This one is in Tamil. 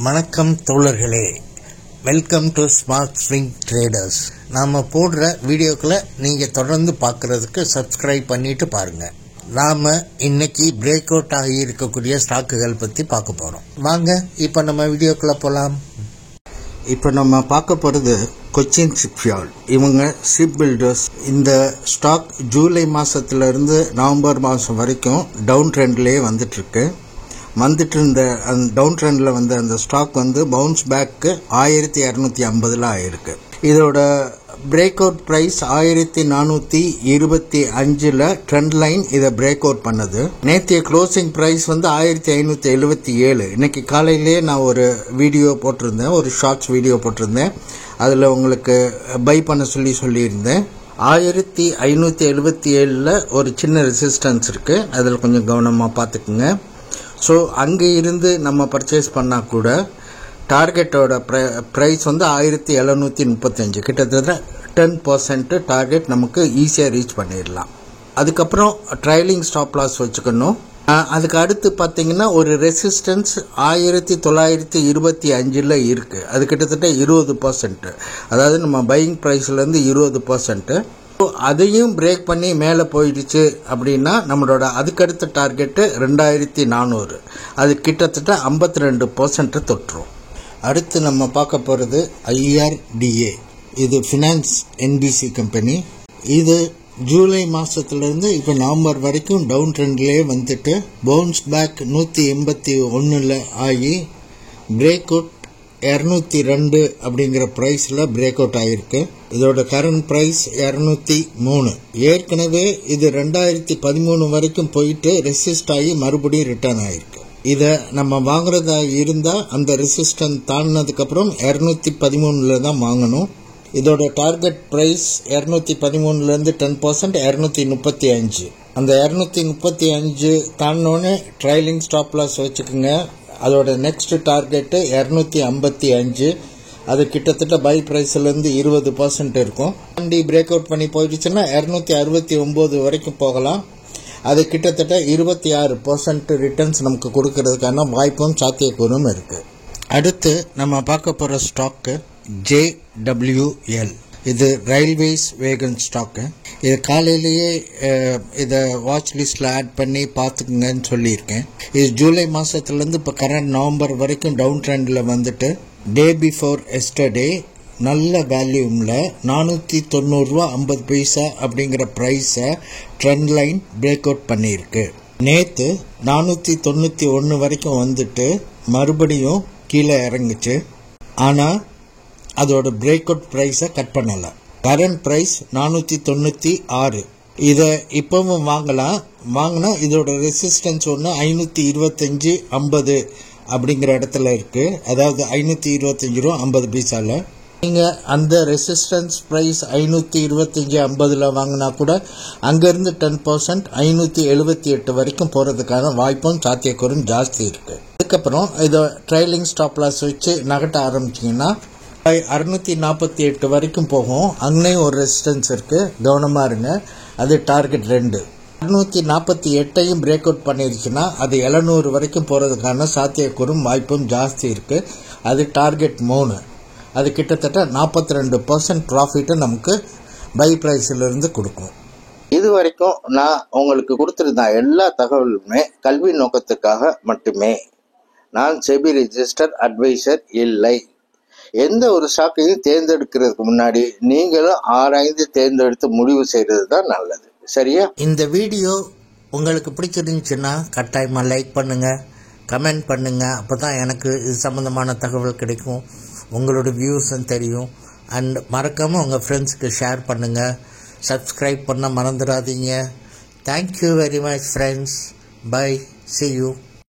வணக்கம் தோழர்களே, welcome to smart swing traders. நாம் போடுற வீடியோக்களை நீங்கள் தொடர்ந்து பார்க்குறதுக்கு சப்ஸ்கிரைப் பண்ணிட்டு பாருங்கள். நாம் இன்னைக்கு பிரேக் அவுட் ஆகி இருக்கக்கூடிய ஸ்டாக்குகள் பற்றி பார்க்க போகிறோம். வாங்க இப்போ நம்ம வீடியோக்குள்ளே போகலாம். இப்போ நம்ம பார்க்க போகிறது கொச்சின் ஷிப்யார்ட். இவங்க ஷிப் பில்டர்ஸ். இந்த ஸ்டாக் ஜூலை மாதத்துலேருந்து நவம்பர் மாதம் வரைக்கும் டவுன் ட்ரெண்ட்லேயே வந்துட்டு இருந்த அந்த டவுன் ட்ரெண்டில் வந்த அந்த ஸ்டாக் பவுன்ஸ் பேக்கு 1250 ஆயிருக்கு. இதோட break out price 1425 trend line இதை பிரேக் அவுட் பண்ணது. நேற்றைய க்ளோசிங் ப்ரைஸ் 1577. இன்னைக்கு காலையிலேயே நான் ஒரு வீடியோ போட்டிருந்தேன், ஒரு ஷார்ட்ஸ் வீடியோ போட்டிருந்தேன். அதில் உங்களுக்கு பை பண்ண சொல்லியிருந்தேன். 1577 ஒரு சின்ன ரெசிஸ்டன்ஸ் இருக்குது, அதில் கொஞ்சம் கவனமாக பார்த்துக்குங்க. ஸோ அங்கே இருந்து நம்ம பர்ச்சேஸ் பண்ணால் கூட டார்கெட்டோட ப்ரைஸ் 1735, கிட்டத்தட்ட 10% டார்கெட் நமக்கு ஈஸியாக ரீச் பண்ணிடலாம். அதுக்கப்புறம் ட்ரைலிங் ஸ்டாப் லாஸ் வச்சுக்கணும். அதுக்கு அடுத்து பார்த்தீங்கன்னா ஒரு ரெசிஸ்டன்ஸ் 1925 இருக்குது. அது கிட்டத்தட்ட 20%, அதாவது நம்ம பையிங் ப்ரைஸ்லேருந்து 20%. அதையும் பிரேக் பண்ணி மேலே போயிடுச்சு அப்படின்னா நம்மளோட அதுக்கடுத்த டார்கெட்டு 2400. அது கிட்டத்தட்ட 52% தொட்டுரும். அடுத்து நம்ம பார்க்க போகிறது IRDA. இது ஃபினான்ஸ் NBC கம்பெனி. இது ஜூலை மாதத்துலேருந்து இப்போ நவம்பர் வரைக்கும் டவுன் ட்ரெண்ட்லேயே வந்துட்டு பவுன்ஸ் பேக் 181 ஆகி பிரேக் அவுட் 202 அப்படிங்கிற ப்ரைஸில் பிரேக் அவுட் ஆகிருக்கு. இதோட கரண்ட் ப்ரைஸ் 203. ஏற்கனவே இது 2013 வரைக்கும் போயிட்டு ரெசிஸ்ட் ஆகி மறுபடியும் ரிட்டர்ன் ஆகிருக்கு. இதை நம்ம வாங்குறதா இருந்தால் அந்த ரெசிஸ்டன்ஸ் தாண்டினதுக்கப்புறம் 213 தான் வாங்கணும். இதோட டார்கெட் ப்ரைஸ் 213லேருந்து 10% 235. அந்த 235 தாண்டினோடனே ட்ரைலிங் ஸ்டாப் லாஸ் வச்சுக்கோங்க. அதோட நெக்ஸ்ட் டார்கெட்டு 255. அது கிட்டத்தட்ட பை ப்ரைஸ்லேருந்து 20% இருக்கும். வண்டி பிரேக் அவுட் பண்ணி போயிடுச்சுன்னா 269 வரைக்கும் போகலாம். அது கிட்டத்தட்ட 26% ரிட்டர்ன்ஸ் நமக்கு கொடுக்கறதுக்கான வாய்ப்பும் சாத்தியக்கூறும் இருக்குது. அடுத்து நம்ம பார்க்க போகிற ஸ்டாக்கு JWL. இது ரயில்வேஸ் வேகன் ஸ்டாக்கு. இது காலையிலேயே இதை வாட்ச் லிஸ்டில் ஆட் பண்ணி பார்த்துக்குங்கன்னு சொல்லியிருக்கேன். இது ஜூலை மாதத்துலேருந்து இப்போ கரண்ட் நவம்பர் வரைக்கும் டவுன் ட்ரெண்டில் வந்துட்டு டே பிஃபோர் எஸ்டர்டே நல்ல வேல்யூமில் 490.50 ரூபா அப்படிங்கிற ப்ரைஸை ட்ரெண்ட் லைன் பிரேக் அவுட் பண்ணியிருக்கு. நேற்று 491 வரைக்கும் வந்துட்டு மறுபடியும் கீழே இறங்குச்சு. ஆனால் அதோட பிரேக் அவுட் ப்ரைஸை கட் பண்ணலை. Current price 496. இதை இப்பவும் வாங்கினா இதோட ரெசிஸ்டன்ஸ் 525.50 அப்படிங்கிற இடத்துல இருக்கு. அதாவது 525 ரூபா 50 பைசால. நீங்கள் அந்த ரெசிஸ்டன்ஸ் ப்ரைஸ் 525.50 வாங்கினா கூட அங்கேருந்து 10% 578 வரைக்கும் போகிறதுக்கான வாய்ப்பும் சாத்தியக்கூறும் ஜாஸ்தி இருக்கு. அதுக்கப்புறம் இதை ட்ரைலிங் ஸ்டாப் லாஸ் வச்சு நகட்ட ஆரம்பிச்சிங்கன்னா 648 வரைக்கும் போகும். அங்கேயும் ஒரு ரெசிஸ்டன்ஸ் இருக்குது, கவனமாக இருங்க. அது டார்கெட் 2. 648 பிரேக் அவுட் பண்ணிருச்சுன்னா அது 700 வரைக்கும் போகிறதுக்கான சாத்தியக்கூறும் வாய்ப்பும் ஜாஸ்தி இருக்குது. அது டார்கெட் 3. அது கிட்டத்தட்ட 42% ப்ராஃபிட்டை நமக்கு பை ப்ரைஸிலிருந்து கொடுக்கும். இது வரைக்கும் நான் உங்களுக்கு கொடுத்துருந்த எல்லா தகவலுமே கல்வி நோக்கத்துக்காக மட்டுமே. நான் செபி ரெஜிஸ்டர் அட்வைசர் இல்லை. எந்த ஒரு ஸ்டாக்கையும் தேர்ந்தெடுக்கிறதுக்கு முன்னாடி நீங்களும் ஆராய்ந்து தேர்ந்தெடுத்து முடிவு செய்கிறது தான் நல்லது. சரியா? இந்த வீடியோ உங்களுக்கு பிடிச்சிருந்துச்சுன்னா கட்டாயமாக லைக் பண்ணுங்கள், கமெண்ட் பண்ணுங்கள். அப்போ தான் எனக்கு இது சம்மந்தமான தகவல் கிடைக்கும், உங்களோட வியூஸும் தெரியும். அண்ட் மறக்காமல் உங்கள் ஃப்ரெண்ட்ஸுக்கு ஷேர் பண்ணுங்கள். சப்ஸ்கிரைப் பண்ண மறந்துடாதீங்க. Thank you very much friends. Bye. See you.